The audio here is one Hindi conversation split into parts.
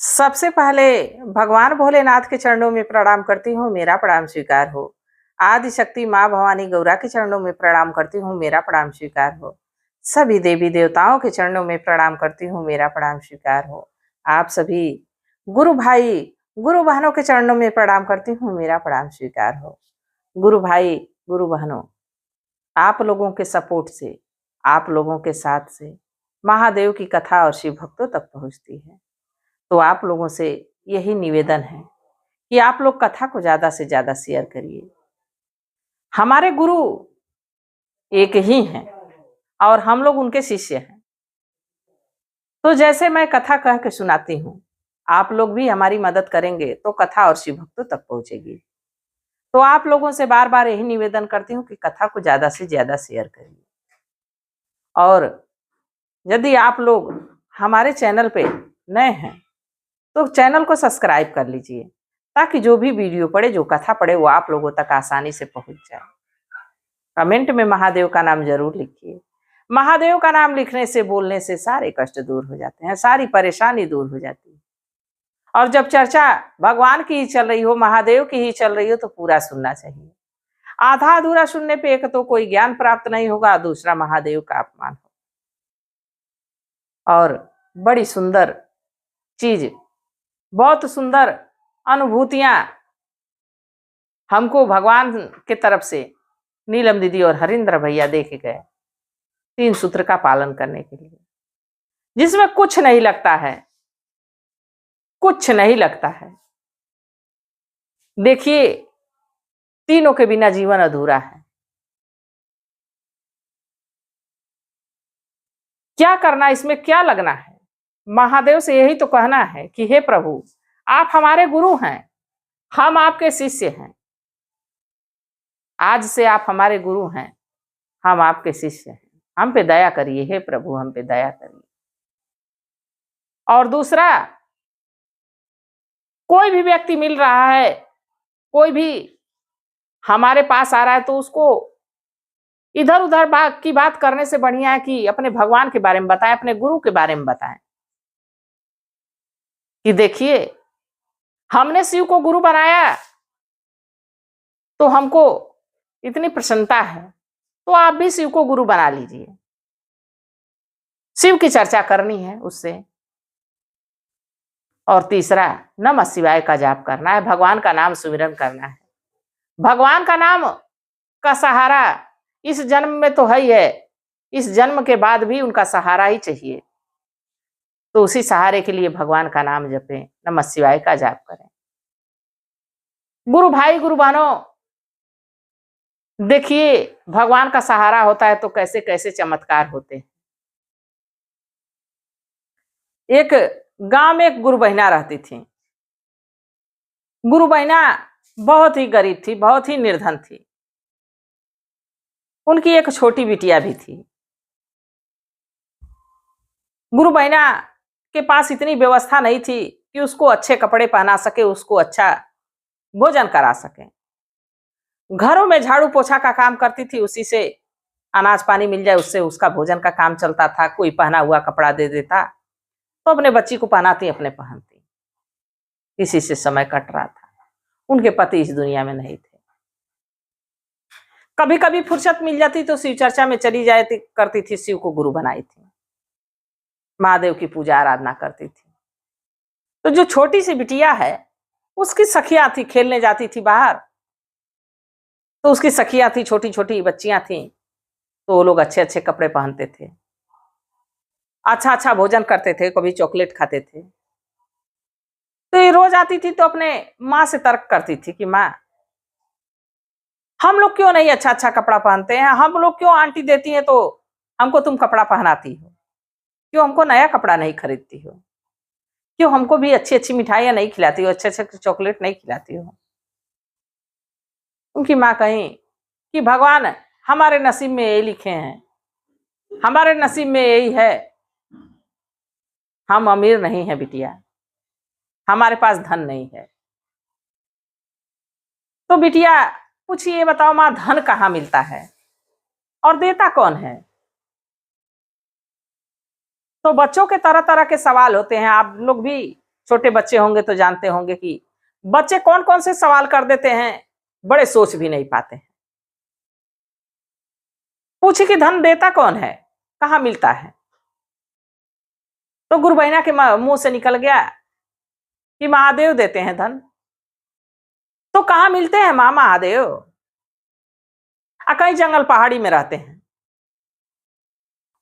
सबसे पहले भगवान भोलेनाथ के चरणों में प्रणाम करती हूँ, मेरा प्रणाम स्वीकार हो। आदि शक्ति माँ भवानी गौरा के चरणों में प्रणाम करती हूँ, मेरा प्रणाम स्वीकार हो। सभी देवी देवताओं के चरणों में प्रणाम करती हूँ, मेरा प्रणाम स्वीकार हो। आप सभी गुरु भाई, गुरु बहनों के चरणों में प्रणाम करती हूँ, मेरा प्रणाम स्वीकार हो। गुरु भाई, गुरु बहनों, आप लोगों के सपोर्ट से, आप लोगों के साथ से महादेव की कथा और शिव भक्तों तक पहुँचती है। तो आप लोगों से यही निवेदन है कि आप लोग कथा को ज़्यादा से ज़्यादा शेयर करिए। हमारे गुरु एक ही हैं और हम लोग उनके शिष्य हैं। तो जैसे मैं कथा कह के सुनाती हूँ, आप लोग भी हमारी मदद करेंगे तो कथा और शिव भक्तों तक पहुँचेगी। तो आप लोगों से बार बार यही निवेदन करती हूँ कि कथा को ज़्यादा से ज़्यादा शेयर करिए। और यदि आप लोग हमारे चैनल पे नए हैं तो चैनल को सब्सक्राइब कर लीजिए, ताकि जो भी वीडियो पड़े, जो कथा पड़े, वो आप लोगों तक आसानी से पहुंच जाए। कमेंट में महादेव का नाम जरूर लिखिए। महादेव का नाम लिखने से, बोलने से सारे कष्ट दूर हो जाते हैं, सारी परेशानी दूर हो जाती है। और जब चर्चा भगवान की ही चल रही हो, महादेव की ही चल रही हो, तो पूरा सुनना चाहिए। आधा अधूरा सुनने पे एक तो कोई ज्ञान प्राप्त नहीं होगा, दूसरा महादेव का अपमान हो। और बड़ी सुंदर चीज, बहुत सुंदर अनुभूतियां हमको भगवान के तरफ से नीलम दीदी और हरिंद्र भैया देखे गए 3 सूत्र का पालन करने के लिए, जिसमें कुछ नहीं लगता है, कुछ नहीं लगता है। देखिए, तीनों के बिना जीवन अधूरा है। क्या करना, इसमें क्या लगना है? महादेव से यही तो कहना है कि हे प्रभु, आप हमारे गुरु हैं, हम आपके शिष्य हैं। आज से आप हमारे गुरु हैं, हम आपके शिष्य हैं। हम पे दया करिए हे प्रभु, हम पे दया करिए। और दूसरा, कोई भी व्यक्ति मिल रहा है, कोई भी हमारे पास आ रहा है, तो उसको इधर उधर की बात करने से बढ़िया है कि अपने भगवान के बारे में बताएं, अपने गुरु के बारे में बताएं कि देखिए, हमने शिव को गुरु बनाया तो हमको इतनी प्रसन्नता है, तो आप भी शिव को गुरु बना लीजिए। शिव की चर्चा करनी है उससे। और तीसरा, नमः शिवाय का जाप करना है, भगवान का नाम सुमिरन करना है। भगवान का नाम का सहारा इस जन्म में तो है ही है, इस जन्म के बाद भी उनका सहारा ही चाहिए। तो उसी सहारे के लिए भगवान का नाम जपें, नमः शिवाय का जाप करें। गुरु भाई, गुरु बहनों, देखिए, भगवान का सहारा होता है तो कैसे कैसे चमत्कार होते हैं। एक गांव में एक गुरु बहिना रहती थी। गुरु बहिना बहुत ही गरीब थी, बहुत ही निर्धन थी। उनकी एक छोटी बिटिया भी थी। गुरु बहिना के पास इतनी व्यवस्था नहीं थी कि उसको अच्छे कपड़े पहना सके, उसको अच्छा भोजन करा सके। घरों में झाड़ू पोछा का काम करती थी, उसी से अनाज पानी मिल जाए, उससे उसका भोजन का काम चलता था। कोई पहना हुआ कपड़ा दे देता तो अपने बच्ची को पहनाती, अपने पहनती। इसी से समय कट रहा था। उनके पति इस दुनिया में नहीं थे। कभी कभी फुर्सत मिल जाती तो शिव चर्चा में चली जाती करती थी, शिव को गुरु बनाई थी, महादेव की पूजा आराधना करती थी। तो जो छोटी सी बिटिया है, उसकी सखियां थी, खेलने जाती थी बाहर, तो उसकी सखियां थी, छोटी छोटी बच्चियां थी, तो वो लोग अच्छे अच्छे कपड़े पहनते थे, अच्छा अच्छा भोजन करते थे, कभी चॉकलेट खाते थे। तो ये रोज आती थी तो अपने माँ से तर्क करती थी कि माँ, हम लोग क्यों नहीं अच्छा अच्छा कपड़ा पहनते हैं, हम लोग क्यों आंटी देती हैं तो हमको तुम कपड़ा पहनाती हो, क्यों हमको नया कपड़ा नहीं खरीदती हो, क्यों हमको भी अच्छी अच्छी मिठाइयां नहीं खिलाती हो, अच्छे अच्छे चॉकलेट नहीं खिलाती हो। उनकी माँ कहीं कि भगवान, हमारे नसीब में यही लिखे हैं, हमारे नसीब में यही है, हम अमीर नहीं है बिटिया, हमारे पास धन नहीं है। तो बिटिया पूछी, ये बताओ माँ, धन कहाँ मिलता है और देता कौन है? तो बच्चों के तरह तरह के सवाल होते हैं। आप लोग भी छोटे बच्चे होंगे तो जानते होंगे कि बच्चे कौन कौन से सवाल कर देते हैं, बड़े सोच भी नहीं पाते हैं। पूछी कि धन देता कौन है, कहाँ मिलता है? तो गुरु बहिना के मुंह से निकल गया कि महादेव देते हैं धन। तो कहाँ मिलते हैं माँ महादेव? कहीं जंगल पहाड़ी में रहते हैं।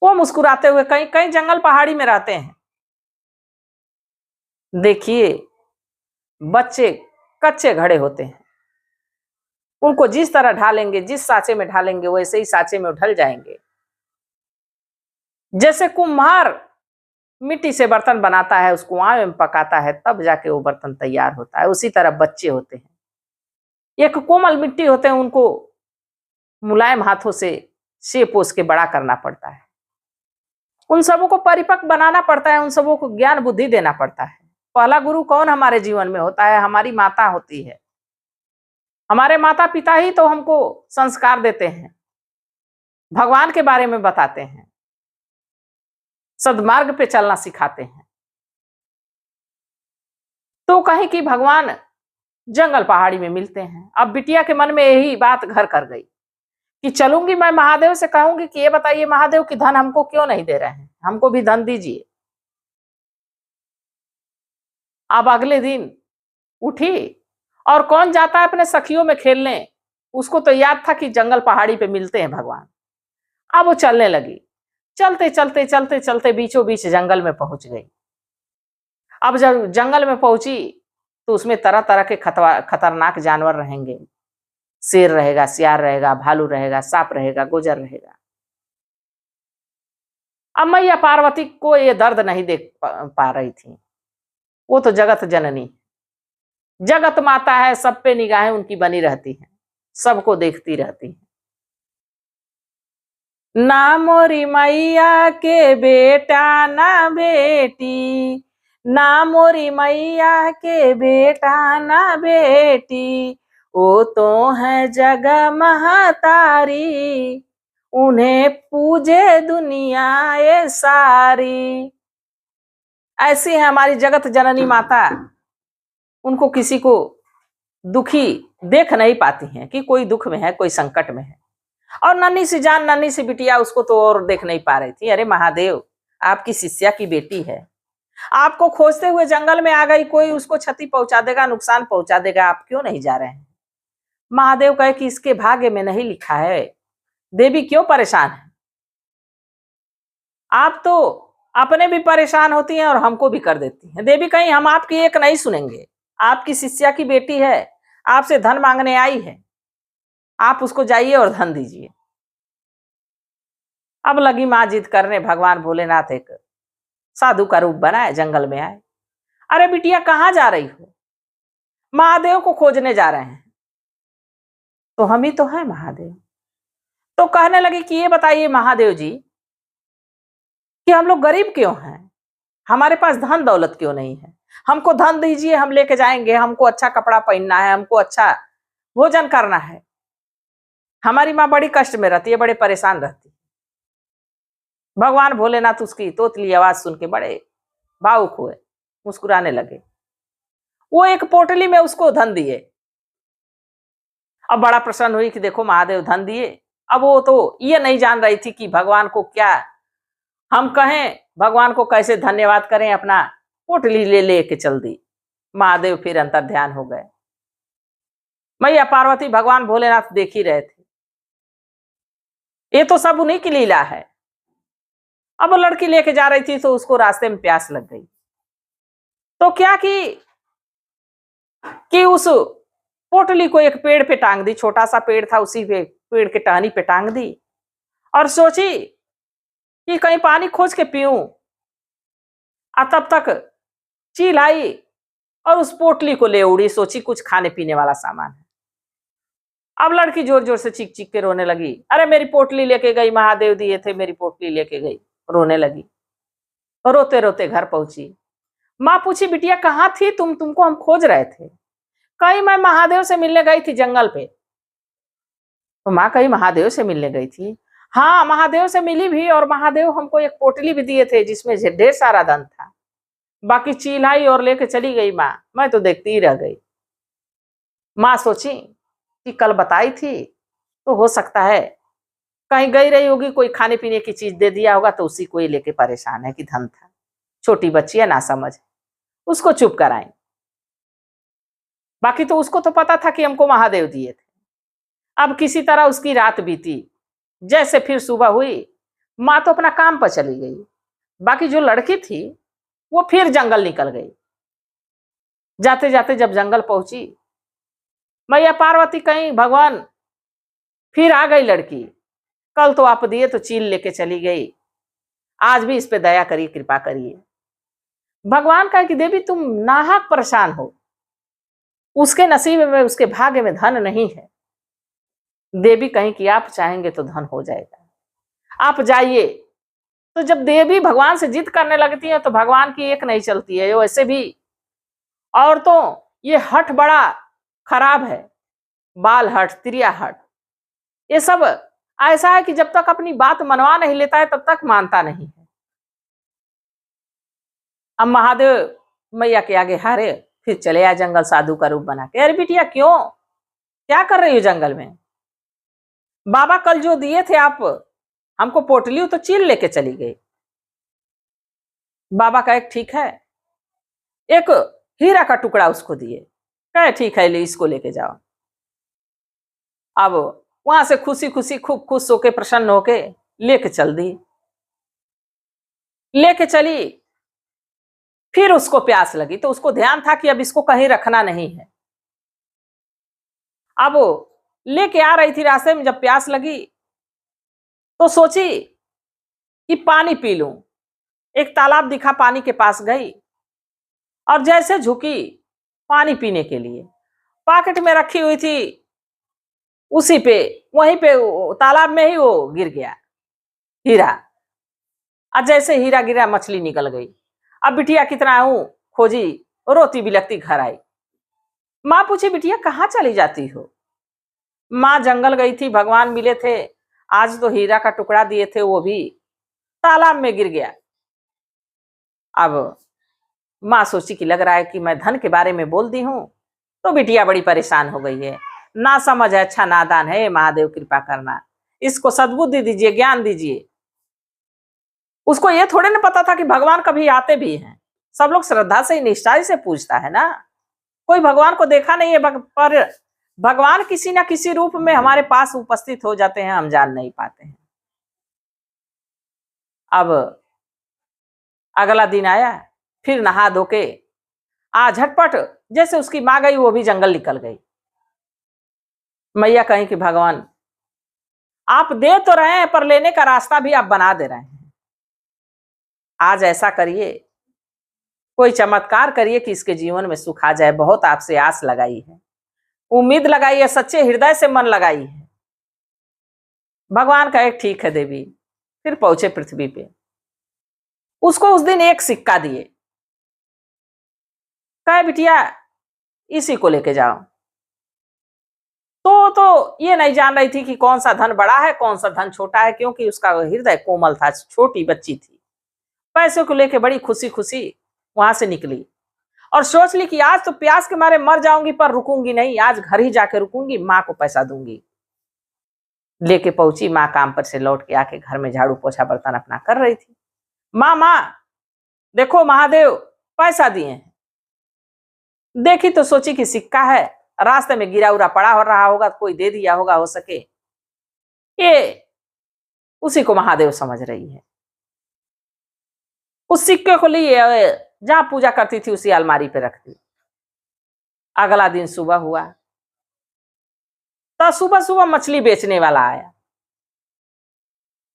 वो मुस्कुराते हुए, कहीं कहीं जंगल पहाड़ी में रहते हैं। देखिए, बच्चे कच्चे घड़े होते हैं, उनको जिस तरह ढालेंगे, जिस सांचे में ढालेंगे वैसे ही सांचे में ढल जाएंगे। जैसे कुम्हार मिट्टी से बर्तन बनाता है, उसको कुआं में पकाता है, तब जाके वो बर्तन तैयार होता है, उसी तरह बच्चे होते हैं। एक कोमल मिट्टी होते हैं, उनको मुलायम हाथों से शेप पोस के बड़ा करना पड़ता है, उन सबों को परिपक्व बनाना पड़ता है, उन सबों को ज्ञान बुद्धि देना पड़ता है। पहला गुरु कौन हमारे जीवन में होता है? हमारी माता होती है। हमारे माता पिता ही तो हमको संस्कार देते हैं, भगवान के बारे में बताते हैं, सद्मार्ग पे चलना सिखाते हैं। तो कहीं कि भगवान जंगल पहाड़ी में मिलते हैं। अब बिटिया के मन में यही बात घर कर गई कि चलूंगी मैं महादेव से कहूंगी कि ये बताइए महादेव कि धन हमको क्यों नहीं दे रहे हैं, हमको भी धन दीजिए। अब अगले दिन उठी और कौन जाता है अपने सखियों में खेलने, उसको तो याद था कि जंगल पहाड़ी पे मिलते हैं भगवान। अब वो चलने लगी, चलते चलते चलते चलते बीचों बीच जंगल में पहुंच गई। अब जब जंगल में पहुंची तो उसमें तरह तरह के खतरनाक जानवर रहेंगे, शेर रहेगा, सियार रहेगा, भालू रहेगा, सांप रहेगा, गोजर रहेगा। अब मैया पार्वती को ये दर्द नहीं देख पा रही थी, वो तो जगत जननी, जगत माता है, सब पे निगाहें उनकी बनी रहती हैं, सबको देखती रहती हैं। ना मोरी मैया के बेटा ना बेटी, ना मोरी मैया के बेटा ना बेटी, वो तो है जग महतारी, उन्हें पूजे दुनिया ये सारी। ऐसी है हमारी जगत जननी माता, उनको किसी को दुखी देख नहीं पाती हैं कि कोई दुख में है, कोई संकट में है। और नन्ही सी जान, नन्ही सी बिटिया, उसको तो और देख नहीं पा रही थी। अरे महादेव, आपकी शिष्या की बेटी है, आपको खोजते हुए जंगल में आ गई, कोई उसको क्षति पहुंचा देगा, नुकसान पहुंचा देगा, आप क्यों नहीं जा रहे हैं? महादेव कहे कि इसके भाग्य में नहीं लिखा है। देवी क्यों परेशान है? आप तो अपने भी परेशान होती हैं और हमको भी कर देती हैं। देवी कहीं हम आपकी एक नहीं सुनेंगे, आपकी शिष्या की बेटी है, आपसे धन मांगने आई है, आप उसको जाइए और धन दीजिए। अब लगी मां जिद करने, भगवान भोलेनाथ एक साधु का रूप बनाए, जंगल में आए। अरे बिटिया कहाँ जा रही हो? महादेव को खोजने जा रहे हैं। तो हम ही तो हैं महादेव। तो कहने लगे कि ये बताइए महादेव जी कि हम लोग गरीब क्यों हैं, हमारे पास धन दौलत क्यों नहीं है? हमको धन दीजिए, हम लेके जाएंगे, हमको अच्छा कपड़ा पहनना है, हमको अच्छा भोजन करना है। हमारी माँ बड़ी कष्ट में रहती है, बड़े परेशान रहती है। भगवान भोलेनाथ उसकी तोतली आवाज सुन के बड़े भावुक हुए, मुस्कुराने लगे। वो एक पोटली में उसको धन दिए। अब बड़ा प्रसन्न हुई कि देखो महादेव धन दिए। अब वो तो ये नहीं जान रही थी कि भगवान को क्या हम कहें, भगवान को कैसे धन्यवाद करें, अपना पोटली ले लेके चल दी। महादेव फिर अंतर ध्यान हो गए। मैया पार्वती भगवान भोलेनाथ देख ही रहे थे, ये तो सब उन्हीं की लीला है। अब वो लड़की लेके जा रही थी तो उसको रास्ते में प्यास लग गई। तो क्या कि उस पोटली को एक पेड़ पे टांग दी, छोटा सा पेड़ था, उसी पे पेड़ के टहनी पे टांग दी और सोची कि कहीं पानी खोज के पीऊं। तब तक चील आई और उस पोटली को ले उड़ी, सोची कुछ खाने पीने वाला सामान है। अब लड़की जोर जोर से चीख चीख के रोने लगी, अरे मेरी पोटली लेके गई, महादेव दिए थे, मेरी पोटली लेके गई। रोने लगी, रोते रोते घर पहुंची। माँ पूछी बिटिया कहाँ थी तुम, तुमको हम खोज रहे थे। कहीं मैं महादेव से मिलने गई थी जंगल पे। तो माँ कहीं महादेव से मिलने गई थी? हाँ महादेव से मिली भी, और महादेव हमको एक पोटली भी दिए थे जिसमें ढेर सारा धन था। बाकी चिल्लाई और लेके चली गई माँ। मैं तो देखती ही रह गई। माँ सोची कि कल बताई थी तो हो सकता है कहीं गई रही होगी, कोई खाने पीने की चीज दे दिया होगा तो उसी को ही लेके परेशान है कि धन था। छोटी बच्ची है, ना समझ, उसको चुप कराएं। बाकी तो उसको तो पता था कि हमको महादेव दिए थे। अब किसी तरह उसकी रात बीती। जैसे फिर सुबह हुई, माँ तो अपना काम पर चली गई। बाकी जो लड़की थी वो फिर जंगल निकल गई। जाते जाते जब जंगल पहुंची, मैया पार्वती कहीं भगवान फिर आ गई लड़की। कल तो आप दिए तो चील लेके चली गई, आज भी इस पे दया करिए, कृपा करिए। भगवान कहा कि देवी तुम नाहक परेशान हो, उसके नसीब में, उसके भाग्य में धन नहीं है। देवी कहीं कि आप चाहेंगे तो धन हो जाएगा, आप जाइए। तो जब देवी भगवान से जिद करने लगती है तो भगवान की एक नहीं चलती है। वैसे भी औरतों ये हठ बड़ा खराब है, बाल हठ, त्रिया हठ, ये सब ऐसा है कि जब तक अपनी बात मनवा नहीं लेता है तब तक मानता नहीं है। अब महादेव मैया के आगे हारे, फिर चले आए जंगल साधु का रूप बना के। अरे बिटिया क्यों, क्या कर रही हो जंगल में? बाबा कल जो दिए थे आप हमको पोटली, तो चील लेके चली गई। बाबा का एक ठीक है, एक हीरा का टुकड़ा उसको दिए, कहे ठीक है ले इसको लेके जाओ। अब वहां से खुशी खुशी खूब खुश होके प्रसन्न होके लेके चल दी। लेके चली, फिर उसको प्यास लगी तो उसको ध्यान था कि अब इसको कहीं रखना नहीं है। अब लेके आ रही थी, रास्ते में जब प्यास लगी तो सोची कि पानी पी लूं। एक तालाब दिखा, पानी के पास गई और जैसे झुकी पानी पीने के लिए, पॉकेट में रखी हुई थी उसी पे, वहीं पे तालाब में ही वो गिर गया हीरा। और जैसे हीरा गिरा मछली निकल गई। अब बिटिया कितना हूं खोजी, रोती बिलखती घर आई। माँ पूछी बिटिया कहाँ चली जाती हो? माँ जंगल गई थी, भगवान मिले थे, आज तो हीरा का टुकड़ा दिए थे वो भी तालाब में गिर गया। अब माँ सोची कि लग रहा है कि मैं धन के बारे में बोल दी हूं, तो बिटिया बड़ी परेशान हो गई है। ना समझ है, अच्छा नादान है, महादेव कृपा करना, इसको सद्बुद्धि दीजिए, ज्ञान दीजिए। उसको ये थोड़े ना पता था कि भगवान कभी आते भी हैं। सब लोग श्रद्धा से निष्ठा से पूछता है ना, कोई भगवान को देखा नहीं है, पर भगवान किसी ना किसी रूप में हमारे पास उपस्थित हो जाते हैं, हम जान नहीं पाते हैं। अब अगला दिन आया, फिर नहा धो के झटपट जैसे उसकी माँ गई वो भी जंगल निकल गई। मैया कहीं कि भगवान आप दे तो रहे हैं पर लेने का रास्ता भी आप बना दे रहे हैं। आज ऐसा करिए, कोई चमत्कार करिए कि इसके जीवन में सुख आ जाए। बहुत आपसे आस लगाई है, उम्मीद लगाई है, सच्चे हृदय से मन लगाई है। भगवान का एक ठीक है देवी। फिर पहुंचे पृथ्वी पे, उसको उस दिन एक सिक्का दिए, कहे बिटिया इसी को लेके जाओ। तो ये नहीं जान रही थी कि कौन सा धन बड़ा है कौन सा धन छोटा है, क्योंकि उसका हृदय कोमल था, छोटी बच्ची थी। पैसे को लेके बड़ी खुशी खुशी वहां से निकली और सोच ली कि आज तो प्यास के मारे मर जाऊंगी पर रुकूंगी नहीं, आज घर ही जाके रुकूंगी, माँ को पैसा दूंगी। लेके पहुंची, माँ काम पर से लौट के आके घर में झाड़ू पोछा बर्तन अपना कर रही थी। माँ देखो महादेव पैसा दिए हैं। देखी तो सोची कि सिक्का है, रास्ते में गिरा उरा पड़ा हो रहा होगा, कोई दे दिया होगा, हो सके ये उसी को महादेव समझ रही है। उस सिक्के को लिए जहां पूजा करती थी उसी अलमारी पे रख दी। अगला दिन सुबह हुआ तो सुबह सुबह मछली बेचने वाला आया।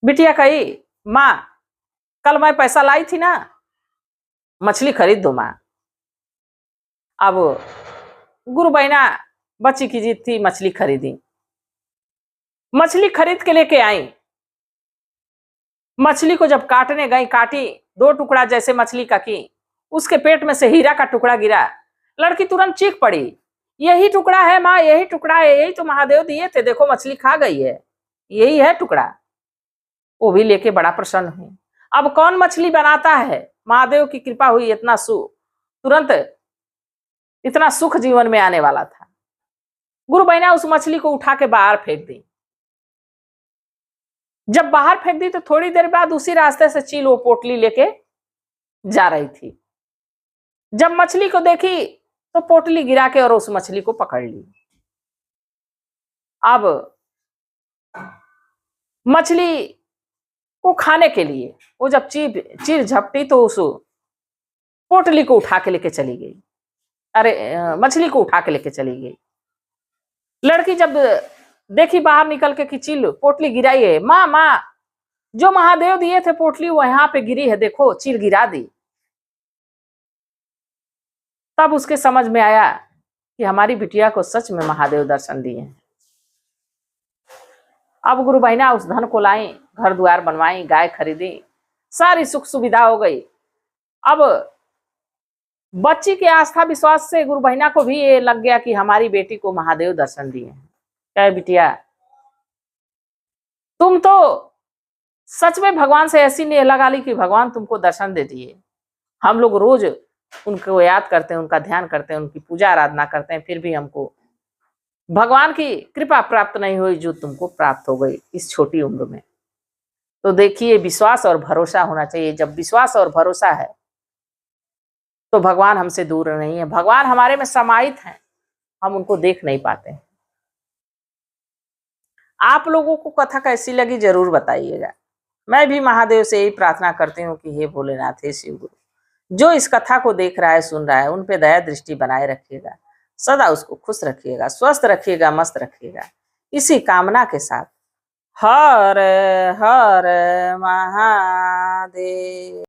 बिटिया कही माँ कल मैं पैसा लाई थी ना, मछली खरीद दो माँ। अब गुरु बहना बच्ची की जिद थी, मछली खरीदी। मछली खरीद के लेके आई। मछली को जब काटने गई, काटी, 2 टुकड़ा जैसे मछली का की, उसके पेट में से हीरा का टुकड़ा गिरा। लड़की तुरंत चीख पड़ी, यही टुकड़ा है माँ, यही टुकड़ा है, यही तो महादेव दिए थे, देखो मछली खा गई है, यही है टुकड़ा। वो भी लेके बड़ा प्रसन्न हुई। अब कौन मछली बनाता है, महादेव की कृपा हुई, इतना तुरंत इतना सुख जीवन में आने वाला था। गुरु बहना उस मछली को उठा के बाहर फेंक दी। जब बाहर फेंक दी तो थोड़ी देर बाद उसी रास्ते से चील वो पोटली लेके जा रही थी। जब मछली को देखी तो पोटली गिरा के और उस मछली को पकड़ ली। अब मछली को खाने के लिए वो जब चील झपटी तो उस पोटली को उठा के लेके चली गई। मछली को उठा के लेके चली गई। लड़की जब देखी बाहर निकल के कि चील पोटली गिराई है, माँ माँ जो महादेव दिए थे पोटली वो यहाँ पे गिरी है, देखो चील गिरा दी। तब उसके समझ में आया कि हमारी बिटिया को सच में महादेव दर्शन दिए हैं। अब गुरु बहना उस धन को लाई, घर द्वार बनवाई, गाय खरीदी, सारी सुख सुविधा हो गई। अब बच्ची के आस्था विश्वास से गुरु बहना को भी ये लग गया कि हमारी बेटी को महादेव दर्शन दिए हैं। क्या बिटिया, तुम तो सच में भगवान से ऐसी नेह लगा ली कि भगवान तुमको दर्शन दे दिए। हम लोग रोज उनको याद करते हैं, उनका ध्यान करते हैं, उनकी पूजा आराधना करते हैं, फिर भी हमको भगवान की कृपा प्राप्त नहीं हुई जो तुमको प्राप्त हो गई इस छोटी उम्र में। तो देखिए, विश्वास और भरोसा होना चाहिए। जब विश्वास और भरोसा है तो भगवान हमसे दूर नहीं है। भगवान हमारे में समाहित हैं, हम उनको देख नहीं पाते। आप लोगों को कथा कैसी लगी जरूर बताइएगा। मैं भी महादेव से यही प्रार्थना करती हूँ कि हे भोलेनाथ, हे शिव गुरु, जो इस कथा को देख रहा है, सुन रहा है, उन पे दया दृष्टि बनाए रखिएगा, सदा उसको खुश रखिएगा, स्वस्थ रखिएगा, मस्त रखिएगा। इसी कामना के साथ हर हर महादेव।